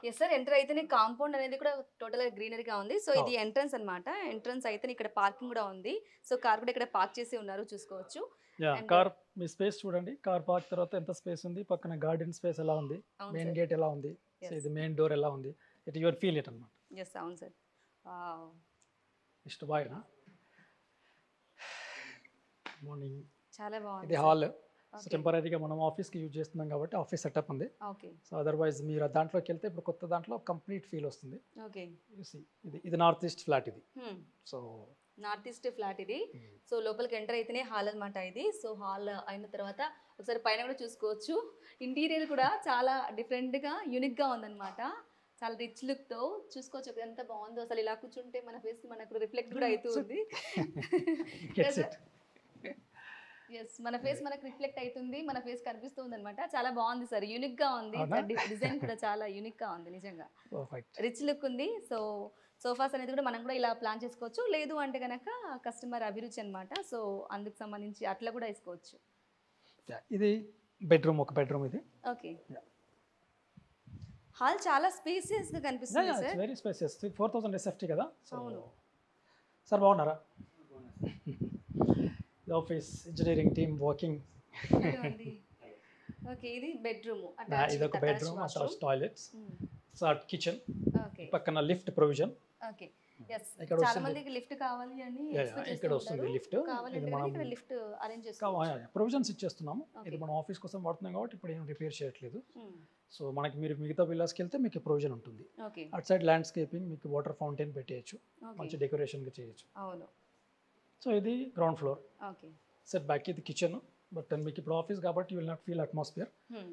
Yes sir. Enter అయితేనే compound అనేది కూడా టోటల్‌గా గ్రీనరీగా ఉంది. సో, ఇది అవును. ఎంట్రన్స్ అన్నమాట. ఎంట్రన్స్ అయితేనే ఇక్కడ పార్కింగ్ కూడా ఉంది. సో, కార్ కూడా ఇక్కడ పార్క్ చేసి ఉన్నారు చూసుకోవచ్చు. Yeah! And car me space చూడండి. కార్ పార్క్ తర్వాత ఎంత స్పేస్ ఉంది. పక్కన గార్డెన్ స్పేస్ ఎలా ఉంది. అవును మెయిన్ సార్. గేట్ ఎలా ఉంది. So, yes. ఇది మెయిన్ డోర్ ఎలా ఉంది. ఇట్ యువర్ ఫీల్ ఇట్ అన్నమాట. యెస్. అవును సార్. వావ్! నెక్స్ట్ బాయ్‌నా మార్నింగ్ చాలా ఇది బాగుంది సార్. హాల్. So, okay. టెంపరరీగా మనం ఆఫీస్‌కి యూజ్ చేస్తున్నాం కాబట్టి ఆఫీస్ సెటప్ ఉంది. ఓకే. సో, అదర్‌వైజ్ మీరు దాంట్లోకెళ్తే ఇప్పుడు కొత్త దాంట్లో కంప్లీట్ ఫీల్ వస్తుంది. ఓకే. యూ సీ ఇది నార్త్ ఈస్ట్ ఫ్లాట్ ఇది. Hmm. So, north east flat ఇది. సో, లోపలికి ఎంటర్ అయితేనే హాల్ అన్నమాట ఇది. సో, హాల్ అయిన తర్వాత ఒకసారి పైన కూడా చూసుకోవచ్చు. ఇంటీరియర్ కూడా చాలా డిఫరెంట్‌గా, యూనిక్‌గా ఉందన్నమాట. చాలా రిచ్ లుక్‌తో చూసుకోవచ్చు ఎంత బాగుందో. అసలు ఇలా కూర్చుంటే మన ఫేస్ మనకు రిఫ్లెక్ట్ కూడా అయితూ ఉంది. కదా గెట్స్ సార్? ఇట్. యెస్. మన ఫేస్ మనకు రిఫ్లెక్ట్ అయితుంది. మన ఫేస్ కనిపిస్తుందన్నమాట. చాలా బాగుంది సార్. యూనిక్‌గా ఉంది. అవునా? డిజైన్ కూడా చాలా యూనిక్‌గా ఉంది నిజంగా. పర్ఫెక్ట్. రిచ్ లుక్ ఉంది. సో, సోఫాస్ అనేది కూడా మనం కూడా ఇలా ప్లాన్ చేసుకోవచ్చు. లేదు అంటే గనక కస్టమర్ అభిరుచి అన్నమాట. సో, అందుకు సంబంధించి అట్లా కూడా ఏసుకోవచ్చు. యాహ్! ఇది బెడ్‌రూమ్ ఒక బెడ్‌రూమ్ ఇది. ఓకే. యాహ్! హాల్ చాలా స్పేసియస్‌గా యాహ్! కనిపిస్తుంది yeah! It's sir. Very spacious. 4000 SFT కదా! సో, అవును. సార్ బాగున్నారా? The office engineering team working. ఇదిగోండి. ఓకే. ఇది బెడ్‌రూమ్. ఇది ఒక బెడ్‌రూమ్ అటాచ్ టాయిలెట్స్. హ్మ్. So, kitchen okay. పక్కన లిఫ్ట్ ప్రొవిజన్. ఓకే. యెస్. ఇక్కడ చాలా వస్తుంది. మందికి లిఫ్ట్ కావాలి అని యాహ్! ఎక్స్‌పెక్ట్ ఇక్కడ చేస్తూ వస్తుంది ఉంటారు. లిఫ్ట్. కావాలంటే ఇది గనుక మనం ఇక్కడ లిఫ్ట్ అరేంజ్ చేసుకోవచ్చు. ప్రొవిజన్స్ ఇచ్చేస్తున్నాము. ఇది ఓకే. మనం ఆఫీస్ కోసం వాడుతున్నాం కాబట్టి ఇప్పుడు ఏం రిపేర్ చేయట్లేదు. హ్మ్. సో, మనకి మీరు మిగతా విల్లాస్‌కి వెళ్తే మీకు ప్రొవిజన్ ఉంటుంది. ఓకే. అటు సైడ్ ల్యాండ్‌స్కేపింగ్ మీకు వాటర్ ఫౌంటైన్ పెట్టేయచ్చు. ఓకే. మంచి డెకరేషన్‌గా చేయొచ్చు. అవును. సో, ఇది ground floor. Okay. Set back ఇది కిచెన్. బట్ మీకు ఇప్పుడు ఆఫీస్ కాబట్టి you will not feel atmosphere. హ్మ్.